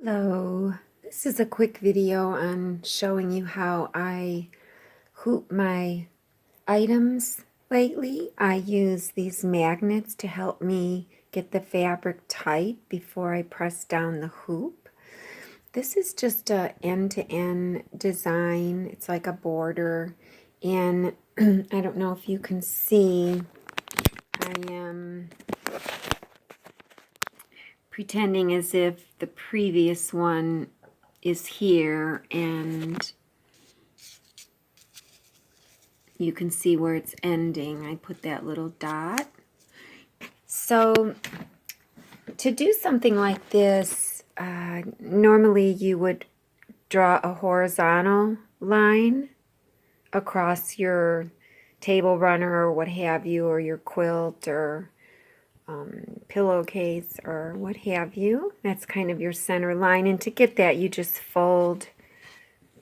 Hello, this is a quick video on showing you how I hoop my items lately. I use these magnets to help me get the fabric tight before I press down the hoop. This is just a end-to-end design. It's like a border, and I don't know if you can see, I am pretending as if the previous one is here, and you can see where it's ending. I put that little dot. So to do something like this, normally you would draw a horizontal line across your table runner or what have you, or your quilt or pillowcase or what have you. That's kind of your center line, and to get that you just fold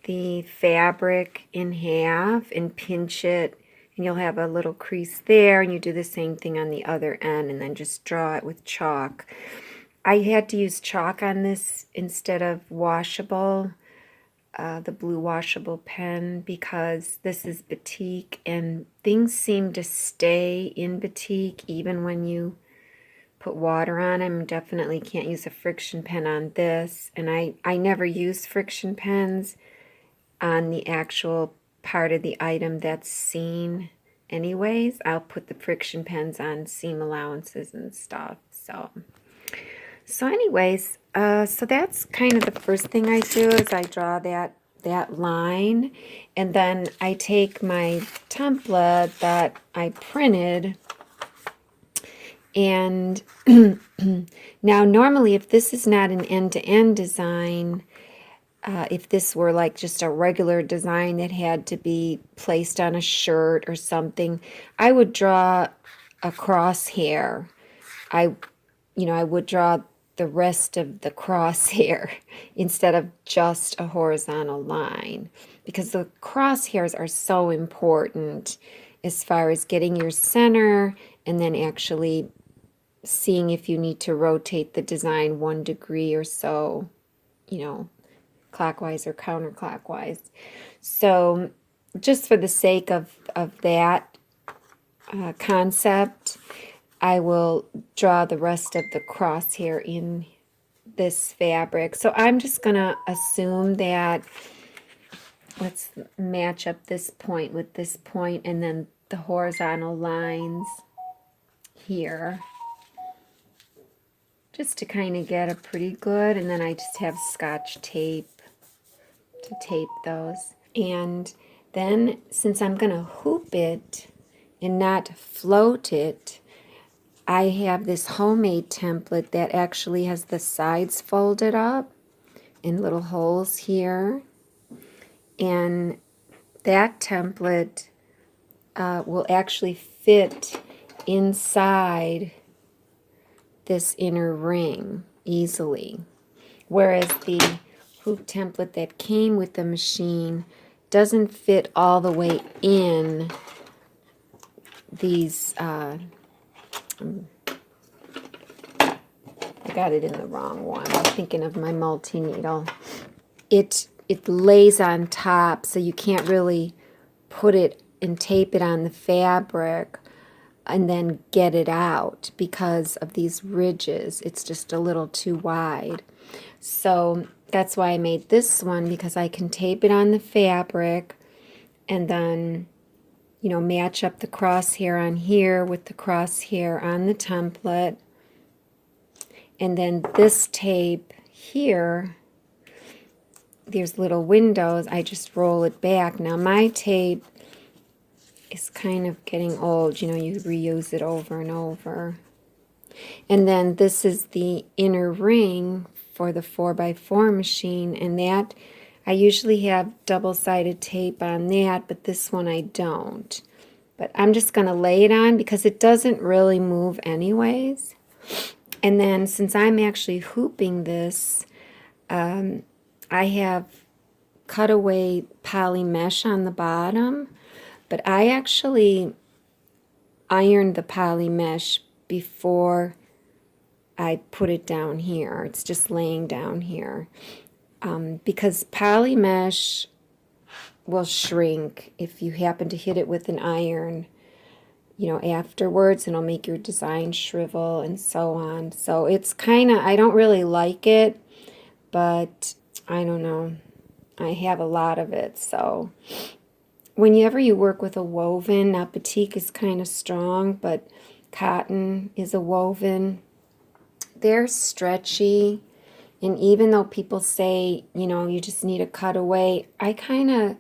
the fabric in half and pinch it, and you'll have a little crease there, and you do the same thing on the other end and then just draw it with chalk. I had to use chalk on this instead of washable, the blue washable pen, because this is batik and things seem to stay in batik even when you put water on them. Definitely can't use a friction pen on this, and I never use friction pens on the actual part of the item that's seen anyways. I'll put the friction pens on seam allowances and stuff. So anyways, so that's kind of the first thing I do is I draw that line, and then I take my template that I printed. And now normally if this is not an end-to-end design, if this were like just a regular design that had to be placed on a shirt or something, I would draw a crosshair. I would draw the rest of the crosshair instead of just a horizontal line, because the crosshairs are so important as far as getting your center and then actually seeing if you need to rotate the design 1 degree or so, clockwise or counterclockwise. So just for the sake of that concept, I will draw the rest of the crosshair in this fabric. So I'm just going to assume that, let's match up this point with this point and then the horizontal lines here, just to kind of get a pretty good, and then I just have Scotch tape to tape those. And then since I'm going to hoop it and not float it, I have this homemade template that actually has the sides folded up and little holes here. And that template will actually fit inside this inner ring easily. Whereas the hoop template that came with the machine doesn't fit all the way in these, I got it in the wrong one. I'm thinking of my multi-needle. It lays on top, so you can't really put it and tape it on the fabric and then get it out because of these ridges. It's just a little too wide. So that's why I made this one, because I can tape it on the fabric and then, match up the crosshair on here with the crosshair on the template. And then this tape here, there's little windows, I just roll it back. Now my tape is kind of getting old, you reuse it over and over. And then this is the inner ring for the 4x4 machine, and that I usually have double-sided tape on that, but this one I don't. But I'm just going to lay it on because it doesn't really move anyways. And then since I'm actually hooping this, I have cutaway poly mesh on the bottom, but I actually ironed the poly mesh before I put it down here. It's just laying down here. Because poly mesh will shrink if you happen to hit it with an iron, you know, afterwards, and it'll make your design shrivel and so on. So it's kind of, I don't really like it, but I don't know. I have a lot of it. So whenever you work with a woven, now batik is kind of strong, but cotton is a woven. They're stretchy. And even though people say, you know, you just need a cutaway, I kind of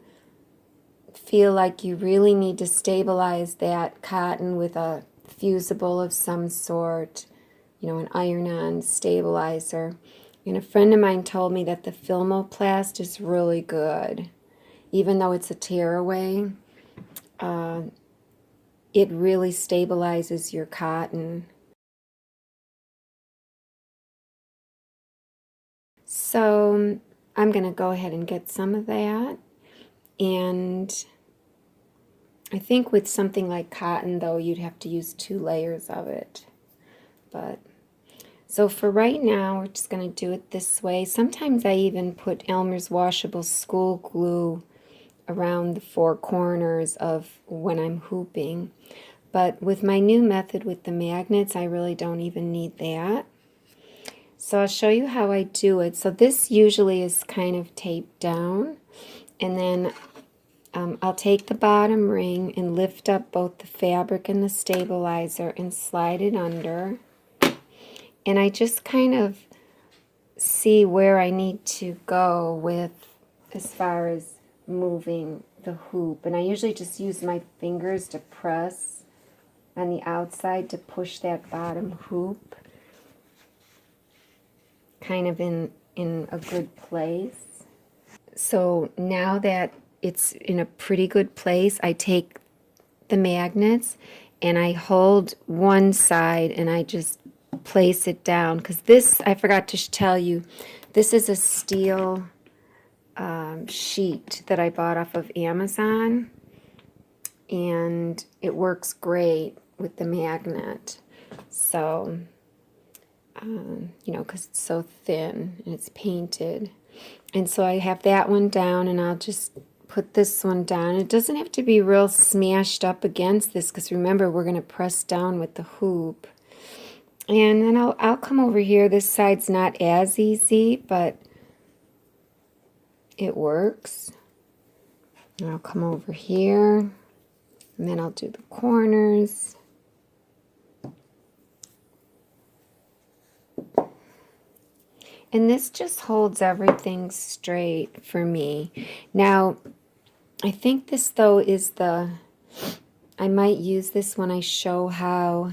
feel like you really need to stabilize that cotton with a fusible of some sort, you know, an iron-on stabilizer. And a friend of mine told me that the Filmoplast is really good. Even though it's a tearaway, it really stabilizes your cotton. So I'm going to go ahead and get some of that. And I think with something like cotton, though, you'd have to use 2 layers of it. But so for right now, we're just going to do it this way. Sometimes I even put Elmer's washable school glue around the 4 corners of when I'm hooping. But with my new method with the magnets, I really don't even need that. So I'll show you how I do it. So this usually is kind of taped down, and then I'll take the bottom ring and lift up both the fabric and the stabilizer and slide it under. And I just kind of see where I need to go with as far as moving the hoop. And I usually just use my fingers to press on the outside to push that bottom hoop kind of in a good place. So now that it's in a pretty good place, I take the magnets and I hold one side and I just place it down, because this, I forgot to tell you, this is a steel sheet that I bought off of Amazon, and it works great with the magnet. So you know, because it's so thin and it's painted. And so I have that one down, and I'll just put this one down. It doesn't have to be real smashed up against this, because remember, we're going to press down with the hoop. And then I'll come over here. This side's not as easy, but it works. And I'll come over here, and then I'll do the corners. And this just holds everything straight for me. Now, I think this, though, is I might use this when I show how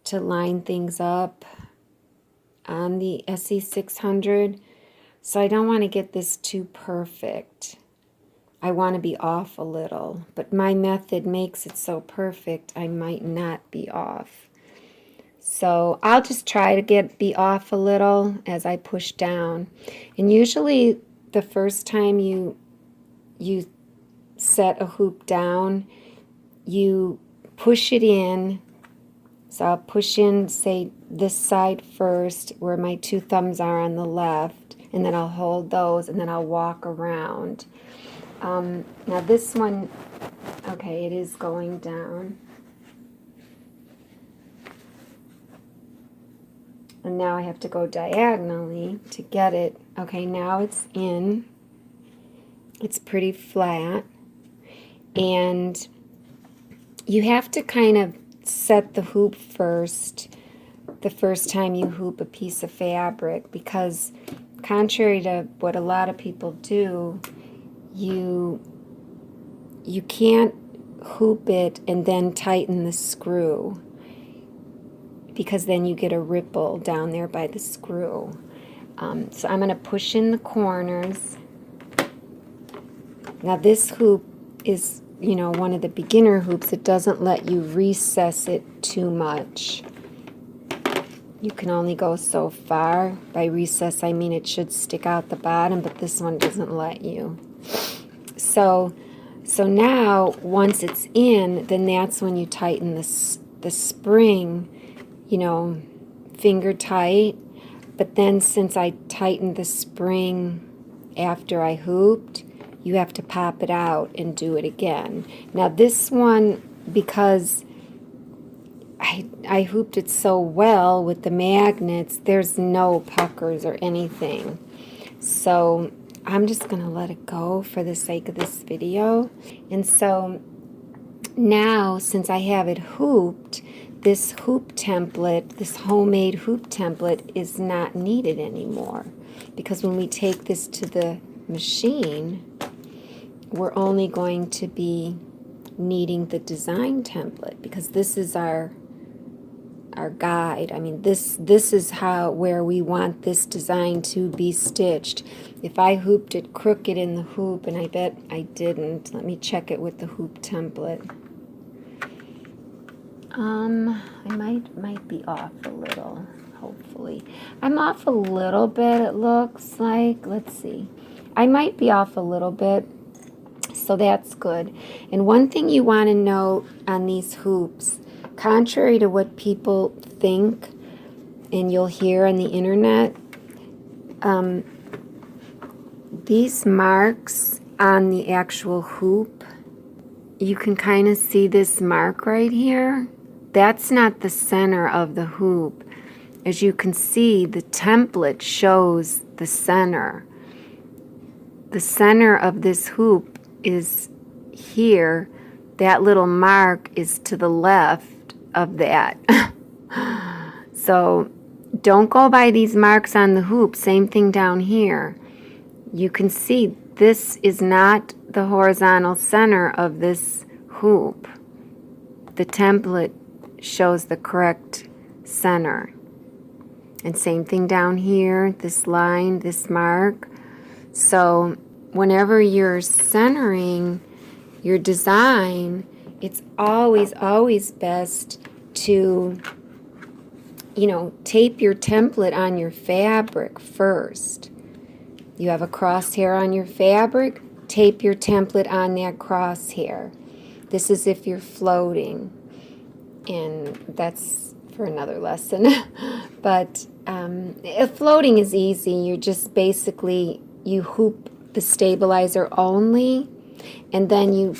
to line things up on the SE600. So I don't want to get this too perfect. I want to be off a little, but my method makes it so perfect I might not be off. So I'll just try to be off a little as I push down. And usually the first time you set a hoop down, you push it in. So I'll push in, say, this side first, where my 2 thumbs are on the left, and then I'll hold those, and then I'll walk around. Now this one, okay, it is going down. And now I have to go diagonally to get it. Okay, now it's in. It's pretty flat. And you have to kind of set the hoop first, the first time you hoop a piece of fabric, because contrary to what a lot of people do, you can't hoop it and then tighten the screw, because then you get a ripple down there by the screw. So I'm going to push in the corners. Now this hoop is, you know, one of the beginner hoops. It doesn't let you recess it too much. You can only go so far. By recess, I mean it should stick out the bottom, but this one doesn't let you. So now, once it's in, then that's when you tighten the spring, you know, finger tight, but then since I tightened the spring after I hooped, you have to pop it out and do it again. Now this one, because I hooped it so well with the magnets, there's no puckers or anything. So I'm just going to let it go for the sake of this video. And so now, since I have it hooped, this hoop template, this homemade hoop template, is not needed anymore. Because when we take this to the machine, we're only going to be needing the design template, because this is our guide. I mean, this is where we want this design to be stitched. If I hooped it crooked in the hoop, and I bet I didn't, let me check it with the hoop template. I might be off a little, hopefully. I'm off a little bit, it looks like. Let's see. I might be off a little bit, so that's good. And one thing you want to know on these hoops, contrary to what people think and you'll hear on the internet, these marks on the actual hoop, you can kind of see this mark right here. That's not the center of the hoop. As you can see, the template shows the center. The center of this hoop is here. That little mark is to the left of that. So don't go by these marks on the hoop. Same thing down here. You can see this is not the horizontal center of this hoop. The template shows the correct center. And same thing down here, this line, this mark. So whenever you're centering your design, it's always best to, tape your template on your fabric first. You have a crosshair on your fabric, tape your template on that crosshair. This is if you're floating, and that's for another lesson. But floating is easy. You're just basically, you hoop the stabilizer only, and then you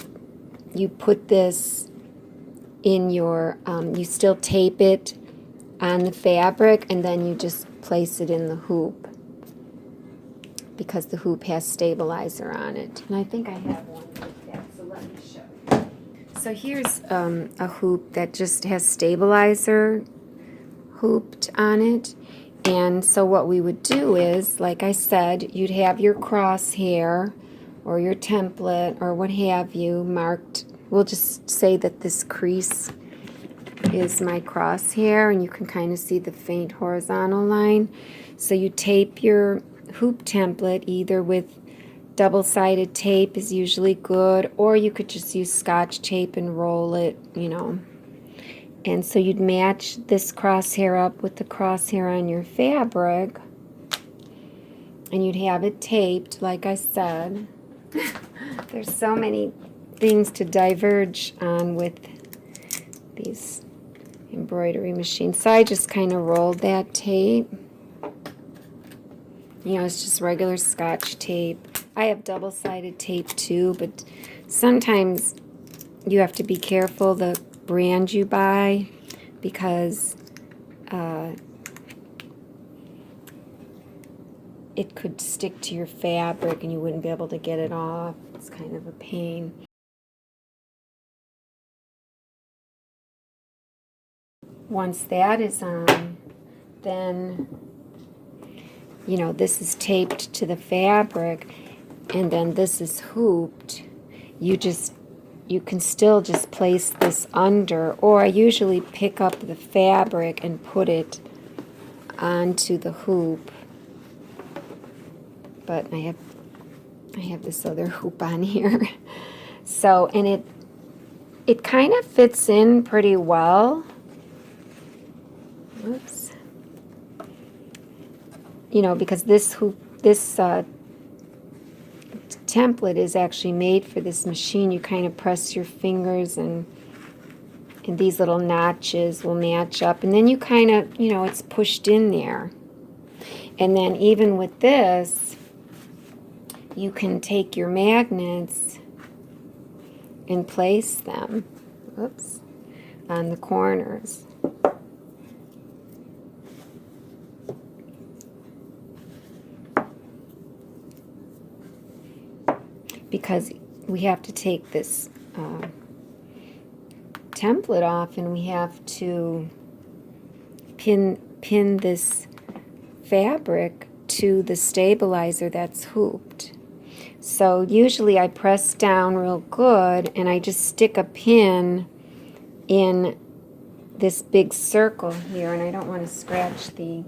put this in your, you still tape it on the fabric, and then you just place it in the hoop, because the hoop has stabilizer on it. And I think I have one like that, so let me show you. So here's a hoop that just has stabilizer hooped on it. And so what we would do is, like I said, you'd have your crosshair or your template or what have you marked. We'll just say that this crease is my crosshair, and you can kind of see the faint horizontal line. So you tape your hoop template either with double-sided tape is usually good, or you could just use Scotch tape and roll it, And so you'd match this crosshair up with the crosshair on your fabric, and you'd have it taped, like I said. There's so many things to diverge on with these embroidery machines. So I just kind of rolled that tape. It's just regular Scotch tape. I have double-sided tape too, but sometimes you have to be careful the brand you buy, because it could stick to your fabric and you wouldn't be able to get it off. It's kind of a pain. Once that is on, then this is taped to the fabric, and then this is hooped. You can still just place this under, or I usually pick up the fabric and put it onto the hoop. But I have this other hoop on here. So, and it kind of fits in pretty well. Oops. Because this template is actually made for this machine. You kind of press your fingers and And these little notches will match up, and then you kind of, you know, it's pushed in there. And then even with this, you can take your magnets and place them, oops, on the corners. Because we have to take this template off, and we have to pin this fabric to the stabilizer that's hooped. So usually I press down real good, and I just stick a pin in this big circle here, and I don't want to scratch the,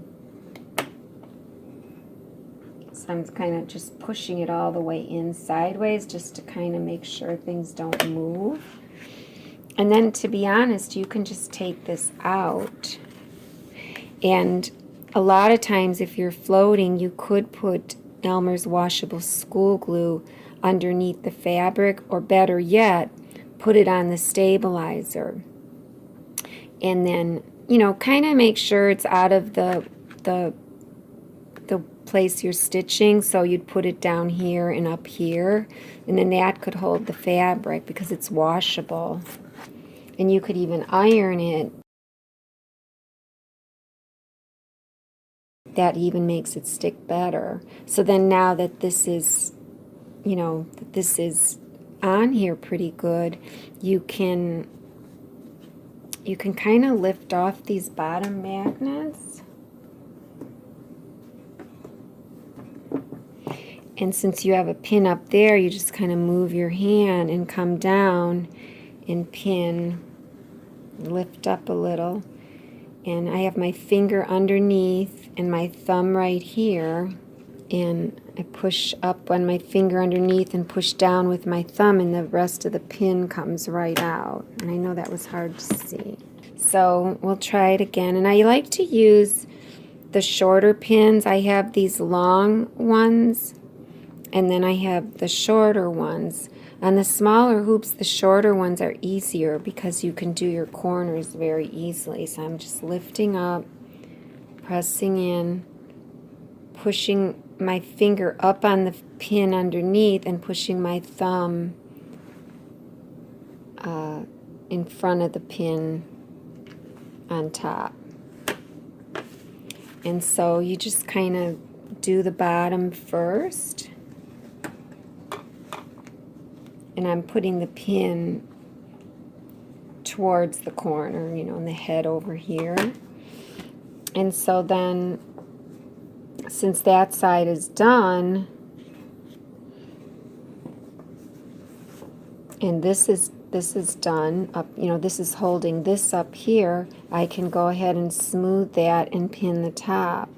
so I'm kind of just pushing it all the way in sideways just to kind of make sure things don't move. And then, to be honest, you can just take this out, and a lot of times if you're floating, you could put Elmer's washable school glue underneath the fabric, or better yet, put it on the stabilizer. And then, you know, kind of make sure it's out of the place you're stitching, so you'd put it down here and up here, and then that could hold the fabric because it's washable. And you could even iron it. That even makes it stick better. So then now that this is, you know, that this is on here pretty good, you can kind of lift off these bottom magnets. And since you have a pin up there, you just kind of move your hand and come down and pin, lift up a little. And I have my finger underneath and my thumb right here, and I push up on my finger underneath and push down with my thumb, and the rest of the pin comes right out. And I know that was hard to see. So we'll try it again. And I like to use the shorter pins. I have these long ones, and then I have the shorter ones. On the smaller hoops, the shorter ones are easier because you can do your corners very easily. So I'm just lifting up, pressing in, pushing my finger up on the pin underneath, and pushing my thumb in front of the pin on top. And so you just kind of do the bottom first. And I'm putting the pin towards the corner, you know, and the head over here. And so then, since that side is done, and this is done up, you know, this is holding this up here, I can go ahead and smooth that and pin the top.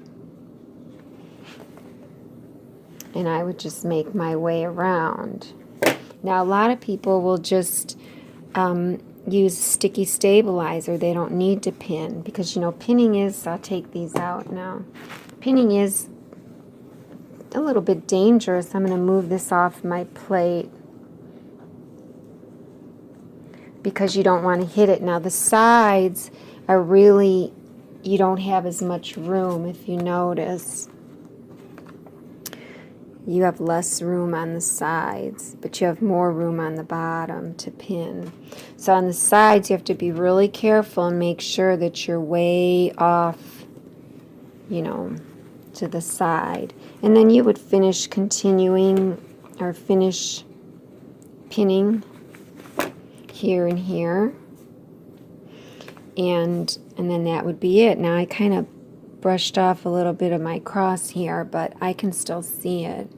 And I would just make my way around. Now, a lot of people will just use sticky stabilizer. They don't need to pin because, you know, pinning is, I'll take these out now. Pinning is a little bit dangerous. I'm going to move this off my plate because you don't want to hit it. Now, the sides are really, you don't have as much room if you notice. You have less room on the sides, but you have more room on the bottom to pin. So on the sides, you have to be really careful and make sure that you're way off, you know, to the side. And then you would finish continuing, or finish pinning here and here. And then that would be it. Now I kind of brushed off a little bit of my crosshair, but I can still see it.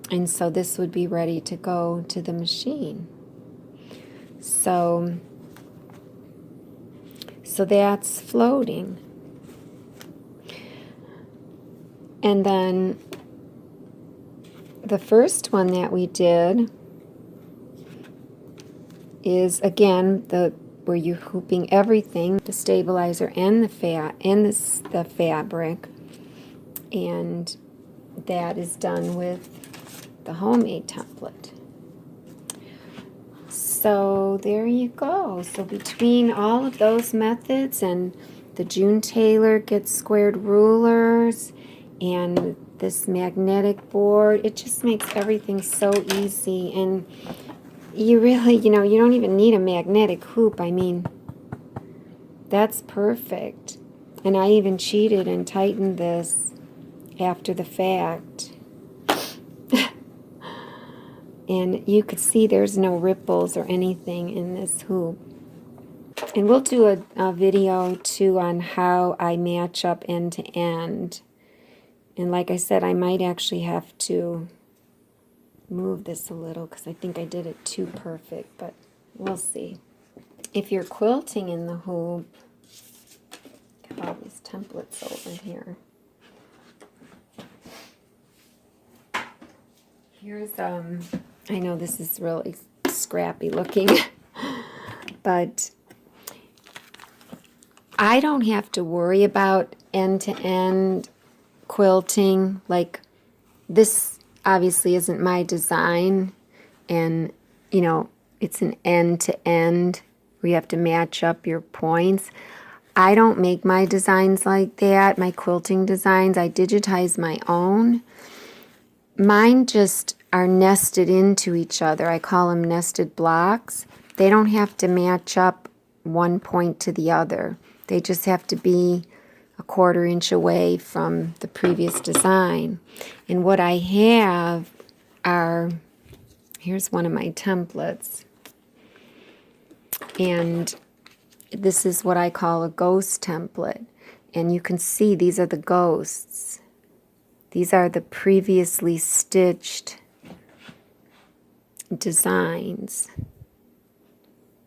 And so this would be ready to go to the machine. So that's floating. And then the first one that we did is, again, where you're hooping everything, the stabilizer and the fabric, and that is done with the homemade template. So there you go. So between all of those methods and the June Tailor Get Squared rulers and this magnetic board, it just makes everything so easy. And you really, you know, you don't even need a magnetic hoop. I mean, that's perfect. And I even cheated and tightened this after the fact. And you could see there's no ripples or anything in this hoop. And we'll do a video too on how I match up end to end. And like I said, I might actually have to move this a little because I think I did it too perfect, but we'll see. If you're quilting in the hoop, got all these templates over here. Here's, I know this is really scrappy looking, but I don't have to worry about end-to-end quilting. Like, this obviously isn't my design, and, you know, it's an end-to-end where you have to match up your points. I don't make my designs like that, my quilting designs. I digitize my own. Mine just are nested into each other. I call them nested blocks. They don't have to match up one point to the other. They just have to be a 1/4 inch away from the previous design. And what I have are, here's one of my templates. And this is what I call a ghost template. And you can see these are the ghosts. These are the previously stitched designs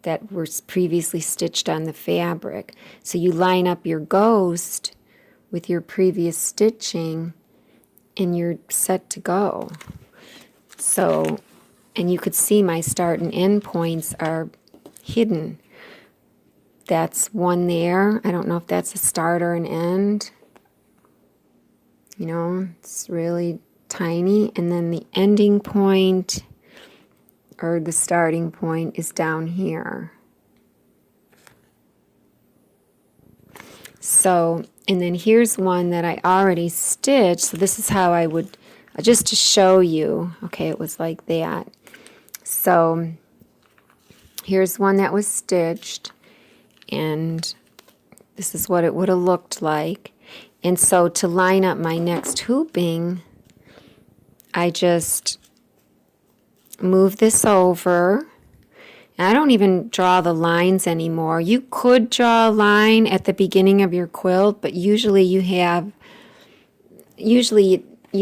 that were previously stitched on the fabric. So you line up your ghost with your previous stitching and you're set to go. So, and you could see my start and end points are hidden. That's one there. I don't know if that's a start or an end. You know, it's really tiny. And then the ending point or the starting point is down here. So, and then here's one that I already stitched. So this is how I would, just to show you, okay, it was like that. So here's one that was stitched, and this is what it would have looked like. And so to line up my next hooping, I just move this over. And I don't even draw the lines anymore. You could draw a line at the beginning of your quilt, but usually you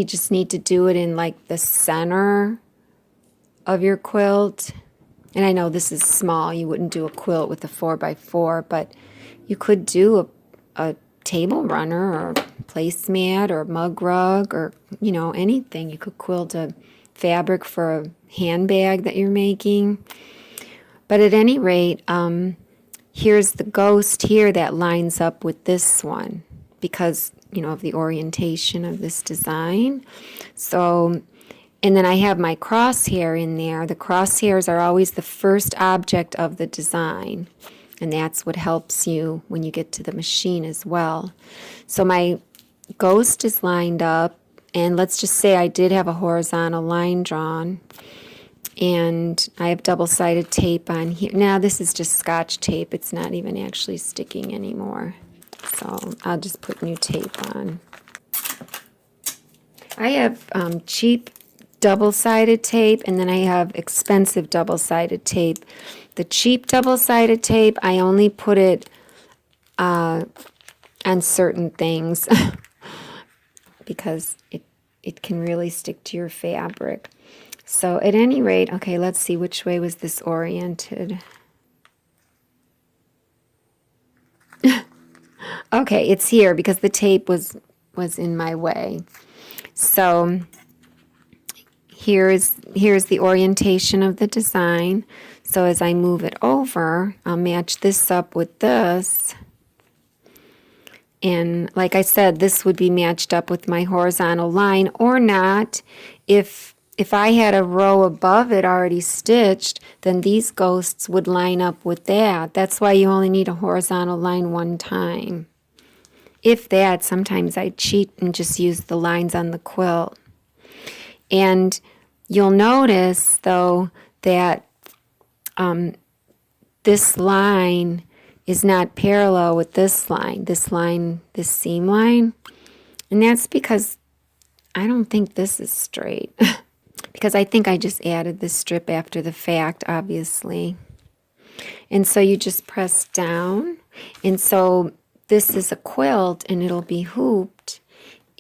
just need to do it in like the center of your quilt. And I know this is small. You wouldn't do a quilt with a 4x4, but you could do a table runner or placemat or mug rug or, you know, anything. You could quilt a fabric for a handbag that you're making. But at any rate, here's the ghost here that lines up with this one because, you know, of the orientation of this design. So, and then I have my crosshair in there. The crosshairs are always the first object of the design. And that's what helps you when you get to the machine as well. So my ghost is lined up, and let's just say I did have a horizontal line drawn, and I have double-sided tape on here. Now this is just Scotch tape. It's not even actually sticking anymore. So I'll just put new tape on. I have cheap double-sided tape, and then I have expensive double-sided tape. The cheap double-sided tape, I only put it on certain things because it can really stick to your fabric. So at any rate, okay, let's see, which way was this oriented? Okay, it's here because the tape was in my way. So here's the orientation of the design. So as I move it over, I'll match this up with this. And like I said, this would be matched up with my horizontal line or not if if I had a row above it already stitched, then these ghosts would line up with that. That's why you only need a horizontal line one time. If that, sometimes I cheat and just use the lines on the quilt. And you'll notice, though, that this line is not parallel with this line, this seam line. And that's because I don't think this is straight. Because I think I just added this strip after the fact, obviously. And so you just press down. And so this is a quilt, and it'll be hooped,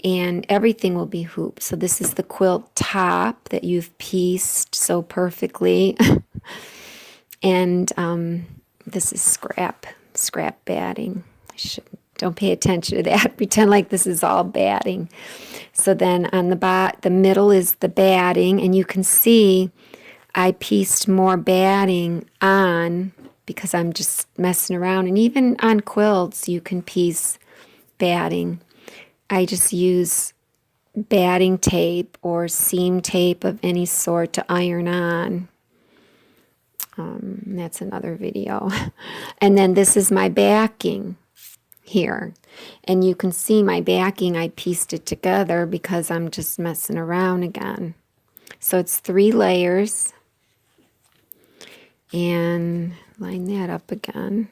and everything will be hooped. So this is the quilt top that you've pieced so perfectly. And this is scrap batting. Don't pay attention to that. Pretend like this is all batting. So then on the middle is the batting, and you can see I pieced more batting on because I'm just messing around. And even on quilts, you can piece batting. I just use batting tape or seam tape of any sort to iron on. That's another video. And then this is my backing here. And you can see my backing, I pieced it together because I'm just messing around again. So it's 3 layers. And line that up again.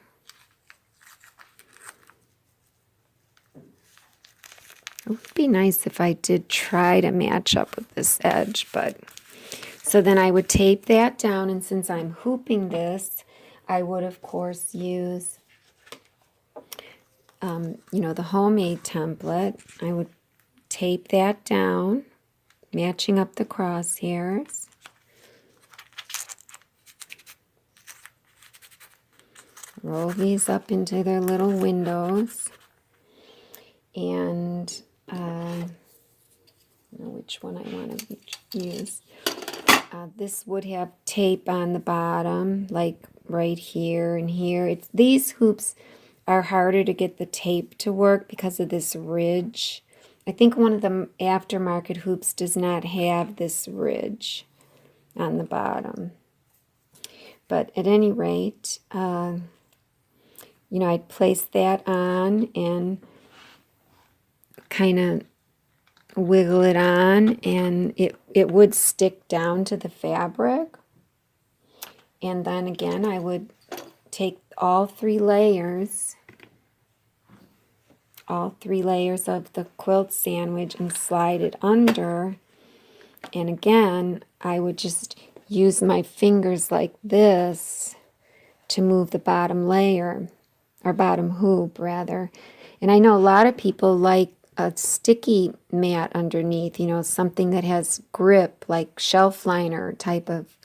It would be nice if I did try to match up with this edge, but so then I would tape that down, and since I'm hooping this, I would of course use the homemade template. I would tape that down, matching up the crosshairs. Roll these up into their little windows. And I don't know which one I want to use. This would have tape on the bottom, like right here and here. These hoops are harder to get the tape to work because of this ridge. I think one of the aftermarket hoops does not have this ridge on the bottom. But at any rate, I'd place that on and kind of wiggle it on, and it would stick down to the fabric. And then again, I would take all 3 layers of the quilt sandwich and slide it under. And again, I would just use my fingers like this to move the bottom layer, or bottom hoop rather. And I know a lot of people like a sticky mat underneath, something that has grip, like shelf liner type of.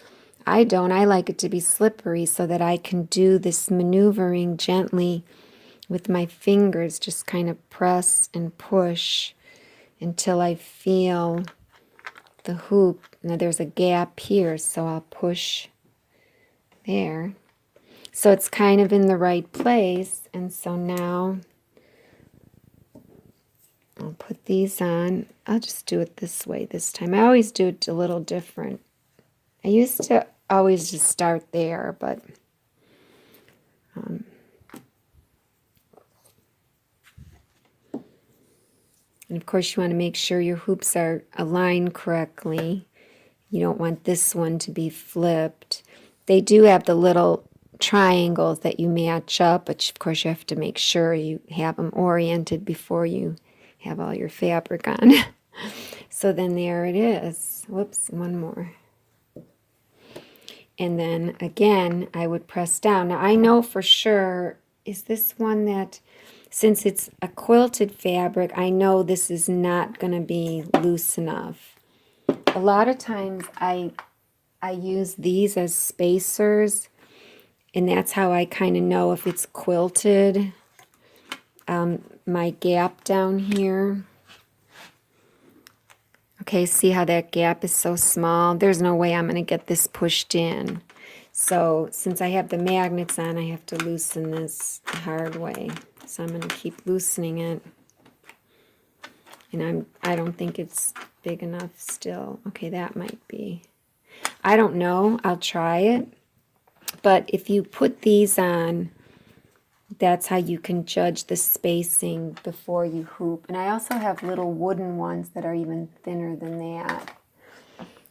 I don't. I like it to be slippery so that I can do this maneuvering gently with my fingers, just kind of press and push until I feel the hoop. Now there's a gap here, so I'll push there. So it's kind of in the right place, and so now I'll put these on. I'll just do it this way this time. I always do it a little different. I used to always just start there, but and of course you want to make sure your hoops are aligned correctly. You don't want this one to be flipped. They do have the little triangles that you match up, but of course you have to make sure you have them oriented before you have all your fabric on. So then there it is. Whoops, one more. And then again, I would press down. Now I know for sure, is this one that, since it's a quilted fabric, I know this is not going to be loose enough. A lot of times I use these as spacers, and that's how I kind of know if it's quilted. My gap down here. Okay, see how that gap is so small? There's no way I'm going to get this pushed in. So since I have the magnets on, I have to loosen this the hard way. So I'm going to keep loosening it. And I don't think it's big enough still. Okay, that might be. I don't know. I'll try it. But if you put these on, that's how you can judge the spacing before you hoop. And I also have little wooden ones that are even thinner than that.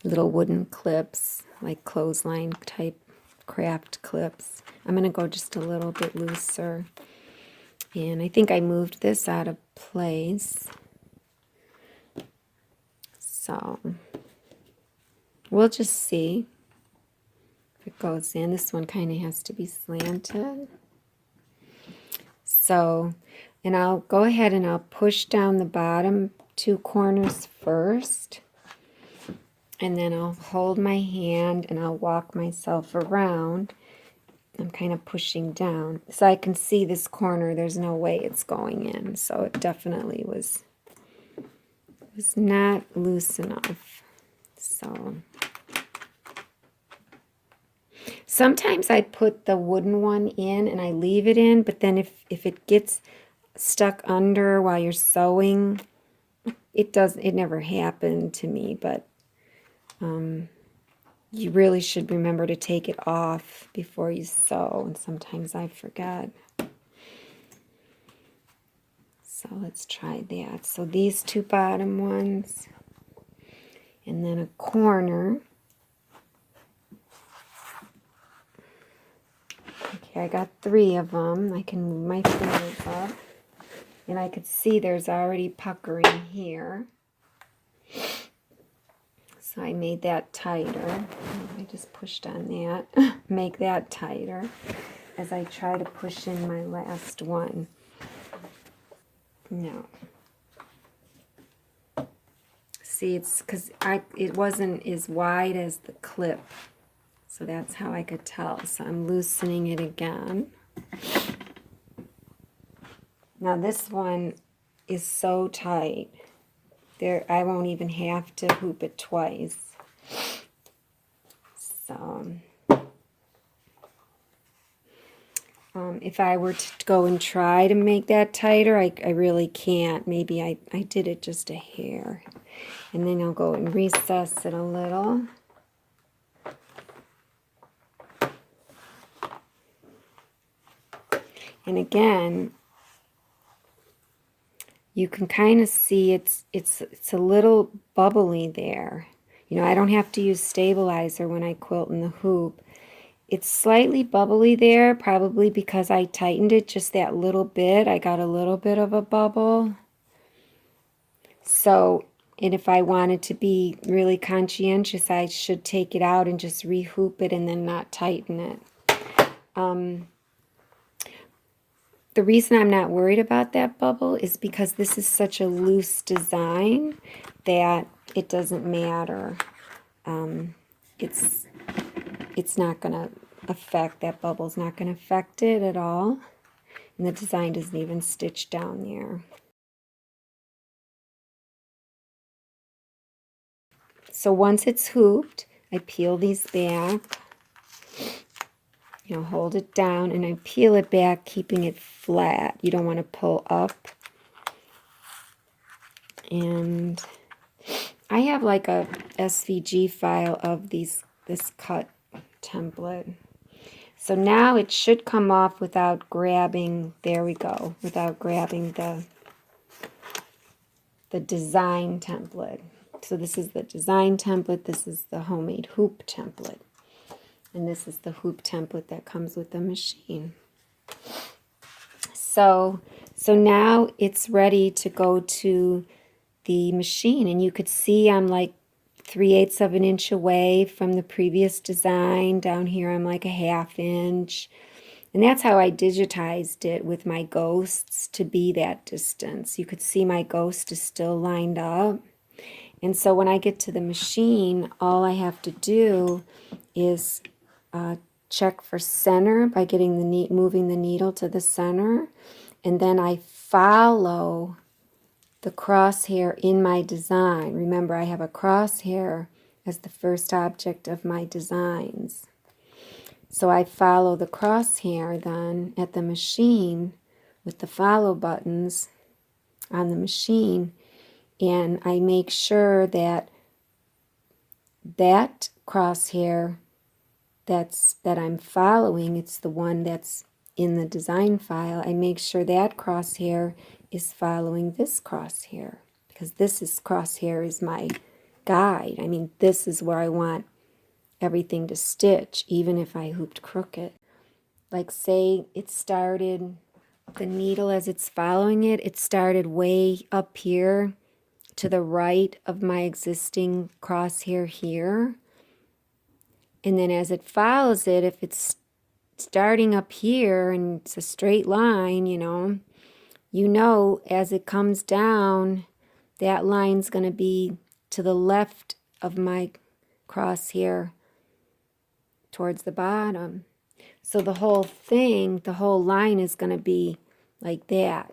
Little wooden clips, like clothesline type craft clips. I'm going to go just a little bit looser. And I think I moved this out of place. So we'll just see if it goes in. This one kind of has to be slanted. So, and I'll go ahead and I'll push down the bottom 2 corners first. And then I'll hold my hand and I'll walk myself around. I'm kind of pushing down. So I can see this corner. There's no way it's going in. So it definitely was not loose enough. So sometimes I put the wooden one in and I leave it in, but then if it gets stuck under while you're sewing, it never happened to me, but you really should remember to take it off before you sew, and sometimes I forget. So let's try that. So these 2 bottom ones, and then a corner. Okay, I got 3 of them. I can move my fingers up, and I could see there's already puckering here. So I made that tighter. I just pushed on that. Make that tighter as I try to push in my last one. No. See, it's because it wasn't as wide as the clip. So that's how I could tell. So I'm loosening it again. Now this one is so tight. There, I won't even have to hoop it twice. So, if I were to go and try to make that tighter, I really can't. Maybe I did it just a hair. And then I'll go and recess it a little. And again, you can kind of see it's a little bubbly there. You know, I don't have to use stabilizer when I quilt in the hoop. It's slightly bubbly there, probably because I tightened it just that little bit. I got a little bit of a bubble. So, and if I wanted to be really conscientious, I should take it out and just re-hoop it and then not tighten it. The reason I'm not worried about that bubble is because this is such a loose design that it doesn't matter. It's not going to affect, that bubble's not going to affect it at all. And the design doesn't even stitch down there. So once it's hooped, I peel these back. You know, hold it down and I peel it back, keeping it flat. You don't want to pull up. And I have like a SVG file of this cut template. So now it should come off without grabbing, there we go, without grabbing the design template. So this is the design template, this is the homemade hoop template. And this is the hoop template that comes with the machine. So now it's ready to go to the machine. And you could see I'm like 3/8 of an inch away from the previous design. Down here I'm like a 1/2 inch. And that's how I digitized it with my ghosts to be that distance. You could see my ghost is still lined up. And so when I get to the machine, all I have to do is check for center by getting moving the needle to the center, and then I follow the crosshair in my design. Remember, I have a crosshair as the first object of my designs. So I follow the crosshair then at the machine with the follow buttons on the machine, And I make sure that that crosshair that I'm following, it's the one that's in the design file, I make sure that crosshair is following this crosshair, because crosshair is my guide. I mean, this is where I want everything to stitch, even if I hooped crooked. Like, say it started, the needle as it's following it, it started way up here to the right of my existing crosshair here. And then as it follows it, if it's starting up here and it's a straight line, you know, as it comes down, that line's going to be to the left of my crosshair towards the bottom. So the whole thing, the whole line is going to be like that.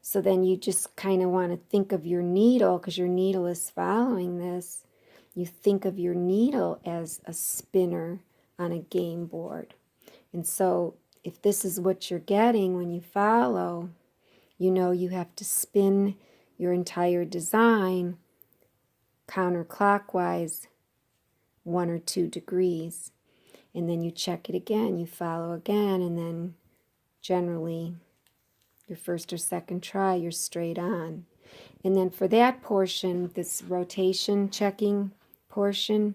So then you just kind of want to think of your needle, because your needle is following this. You think of your needle as a spinner on a game board. And so if this is what you're getting when you follow, you know you have to spin your entire design counterclockwise 1 or 2 degrees. And then you check it again, you follow again, and then generally your first or second try, you're straight on. And then for that portion, this rotation checking portion,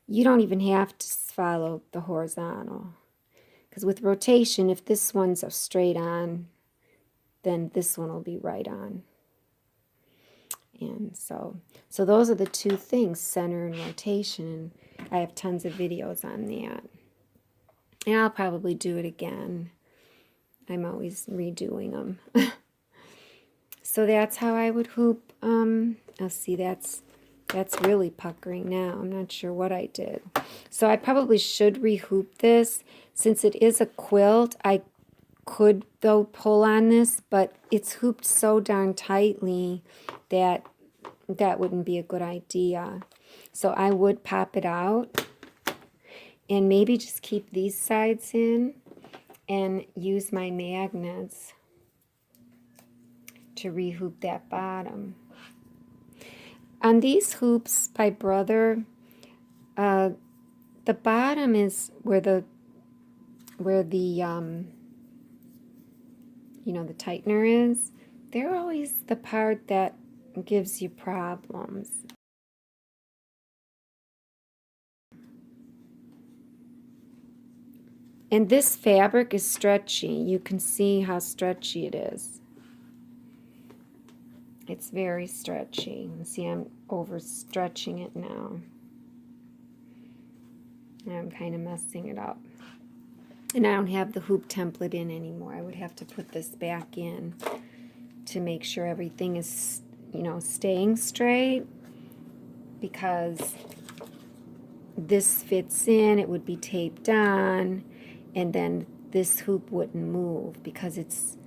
you don't even have to follow the horizontal. Because with rotation, if this one's a straight on, then this one will be right on. And so those are the 2 things, center and rotation. And I have tons of videos on that. And I'll probably do it again. I'm always redoing them. So that's how I would hoop. I'll see, that's really puckering now. I'm not sure what I did. So I probably should rehoop this. Since it is a quilt, I could, though, pull on this, but it's hooped so darn tightly that wouldn't be a good idea. So I would pop it out and maybe just keep these sides in and use my magnets to rehoop that bottom. On these hoops by Brother, the bottom is where the you know, the tightener is. They're always the part that gives you problems. And this fabric is stretchy. You can see how stretchy it is. It's very stretchy. See, I'm overstretching it now. And I'm kind of messing it up. And I don't have the hoop template in anymore. I would have to put this back in to make sure everything is, you know, staying straight, because this fits in, it would be taped on, and then this hoop wouldn't move because it's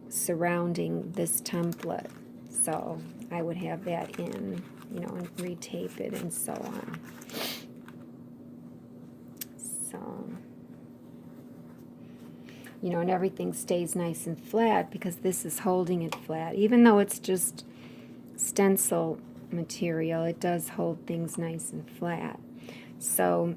surrounding this template. So I would have that in, you know, and retape it and so on. So, you know, and everything stays nice and flat because this is holding it flat. Even though it's just stencil material, it does hold things nice and flat. So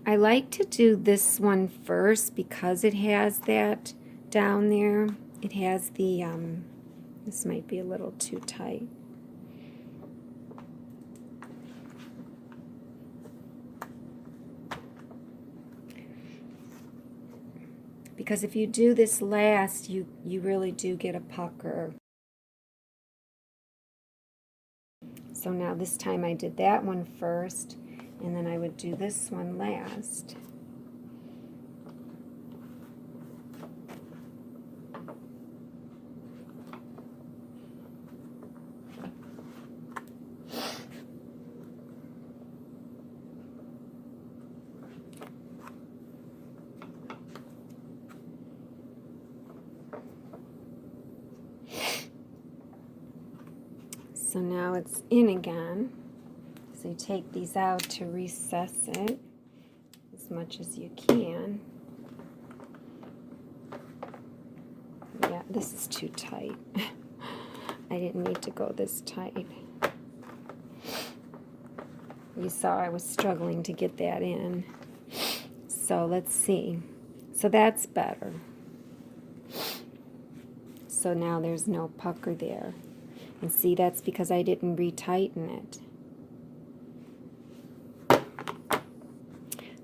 I like to do this one first because it has that down there. It has the, this might be a little too tight. Because if you do this last, you really do get a pucker. So now this time I did that one first, and then I would do this one last. So now it's in again. So you take these out to recess it as much as you can. Yeah, this is too tight. I didn't need to go this tight. You saw I was struggling to get that in. So let's see. So that's better. So now there's no pucker there. And see, that's because I didn't retighten it.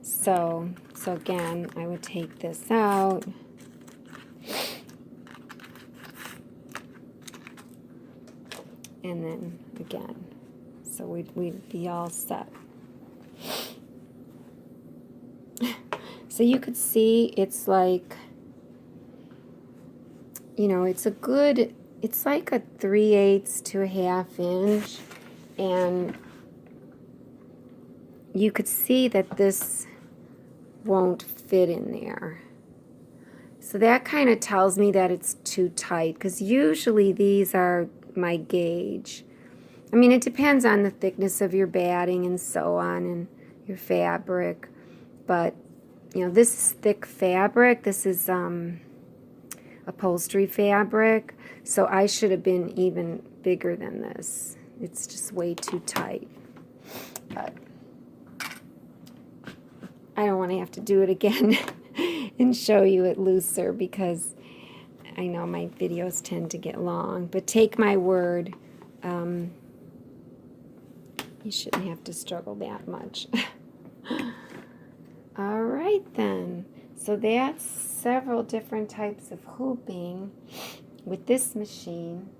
So again, I would take this out. And then again. So we'd be all set. So you could see it's like, you know, it's a good, it's like a 3/8 to a 1/2 inch. And you could see that this won't fit in there. So that kind of tells me that it's too tight, because usually these are my gauge. I mean, it depends on the thickness of your batting and so on, and your fabric. But, you know, this is thick fabric. This is upholstery fabric. So I should have been even bigger than this. It's just way too tight. But I don't want to have to do it again and show you it looser, because I know my videos tend to get long. But take my word, you shouldn't have to struggle that much. All right then. So that's several different types of hooping with this machine.